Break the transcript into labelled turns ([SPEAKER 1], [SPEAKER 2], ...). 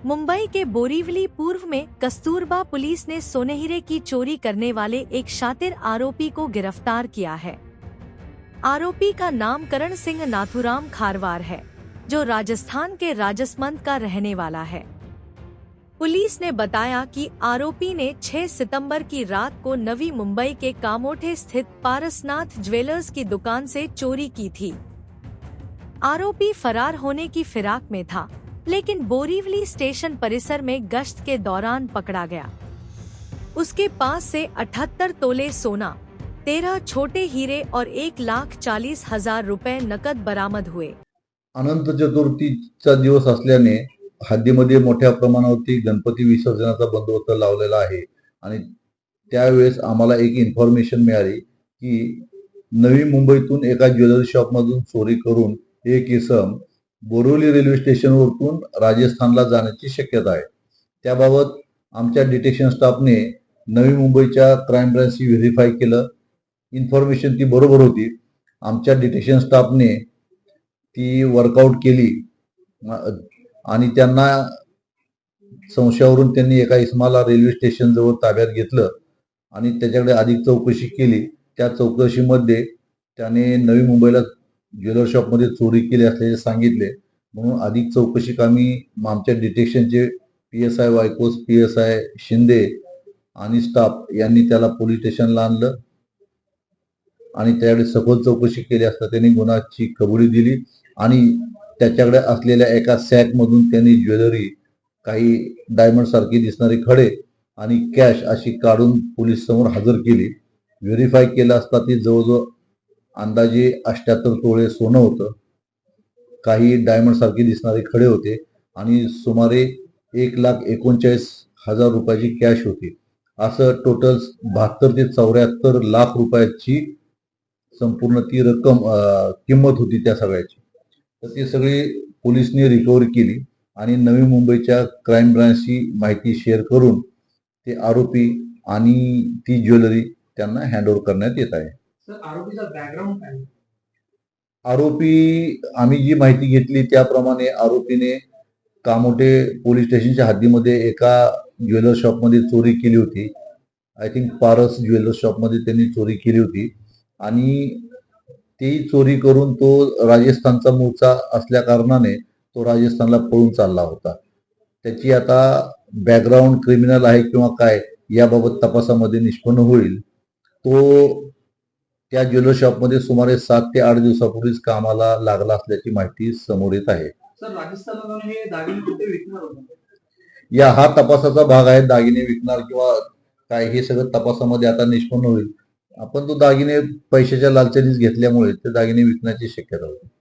[SPEAKER 1] मुंबई के बोरीवली पूर्व में कस्तूरबा पुलिस ने सोने हीरे की चोरी करने वाले एक शातिर आरोपी को गिरफ्तार किया है। आरोपी का नाम करण सिंह नाथुराम खारवार है, जो राजस्थान के राजसमंद का रहने वाला है। पुलिस ने बताया कि आरोपी ने 6 सितंबर की रात को नवी मुंबई के कामोठे स्थित पारसनाथ ज्वेलर्स की दुकान से चोरी की थी। आरोपी फरार होने की फिराक में था, लेकिन बोरीवली स्टेशन परिसर में गश्त के दौरान पकड़ा गया। उसके पास से 78 तोले सोना, 13 छोटे हीरे और 1,40,000 रुपए नकद बरामद हुए।
[SPEAKER 2] अनंत चतुर्थीचा दिवस असल्याने हद्दीमध्ये मोठ्या प्रमाणावरती गणपती विसर्जनाचा बंदोबस्त लावलेला आहे आणि त्यावेळेस आम्हाला एक इन्फॉर्मेशन मिळाली की नवी मुंबईतून एका ज्वेलरी शॉपमधून चोरी करून एक इसम बोरिवली रेल्वे स्टेशनवरून राजस्थानला जाण्याची शक्यता आहे। त्याबाबत आमच्या डिटेक्शन स्टाफने नवी मुंबईच्या क्राईम ब्रांचशी व्हेरीफाय केलं। इन्फॉर्मेशन ती बरोबर होती। आमच्या डिटेक्शन स्टाफने ती वर्कआउट केली आणि त्यांना संशयावरून त्यांनी एका इसमाला रेल्वे स्टेशन जवळ ताब्यात घेतलं आणि त्याच्याकडे अधिक चौकशी केली। त्या चौकशीमध्ये त्याने नवी मुंबईला ज्वेलर शॉपमध्ये चोरी केली असल्याचे सांगितले। म्हणून अधिक चौकशी कामी आमच्या डिटेक्शनचे PSI वायकोस, PSI शिंदे आणि स्टाफ यांनी त्याला पोलीस स्टेशनला आणलं आणि त्याकडे सखोल चौकशी केली असता त्यांनी गुन्ह्याची कबुली दिली आणि त्याच्याकडे असलेल्या एका सॅकमधून त्यांनी ज्वेलरी, काही डायमंड सारखी दिसणारी खडे आणि कॅश अशी काढून पोलीस समोर हजर केली। व्हेरीफाय केलं असता ती जवळजवळ अंदाजे 78 तोळे सोनं होतं, काही डायमंड सारखी दिसणारे खडे होते आणि सुमारे 1,39,000 रुपयाची कॅश होती। असं टोटल 72 ते 74 लाख रुपयाची संपूर्ण ती रक्कम किंमत होती त्या सगळ्याची। तर ती सगळी पोलिसनी रिकव्हरी केली आणि नवी मुंबईच्या क्राईम ब्रांचशी माहिती शेअर करून ते आरोपी आणि ती ज्वेलरी त्यांना हँडओव्हर करण्यात येत आहे।
[SPEAKER 3] सर, आरोपीचा बॅकग्राऊंड काय?
[SPEAKER 2] आरोपी आम्ही जी माहिती घेतली त्याप्रमाणे आरोपीने कामोठे पोलीस स्टेशनच्या हद्दीमध्ये एका ज्वेलर शॉपमध्ये चोरी केली होती। आय थिंक पारस ज्वेलर शॉपमध्ये त्यांनी चोरी केली होती आणि ती चोरी करून तो राजस्थानचा मूळचा असल्या कारणाने तो राजस्थानला पळून चालला होता। त्याची आता बॅकग्राऊंड क्रिमिनल आहे किंवा काय याबाबत तपासामध्ये निष्पन्न होईल। तो त्या ज्वेलर शॉपमध्ये सुमारे 7 ते 8 दिवसापूर्वीच कामाला लागला असल्याची माहिती समोर येत आहे।
[SPEAKER 3] सर, राजस्थानला जाऊन हे दागिने कुठे विकणार होते?
[SPEAKER 2] हा तपासाचा भाग आहे। दागिने विकणार किंवा काय हे सगळं तपासामध्ये आता निष्पन्न होईल। आपण तो दागिने पैशाच्या लालचणीच घेतल्यामुळे ते दागिने विकण्याची शक्यता होती।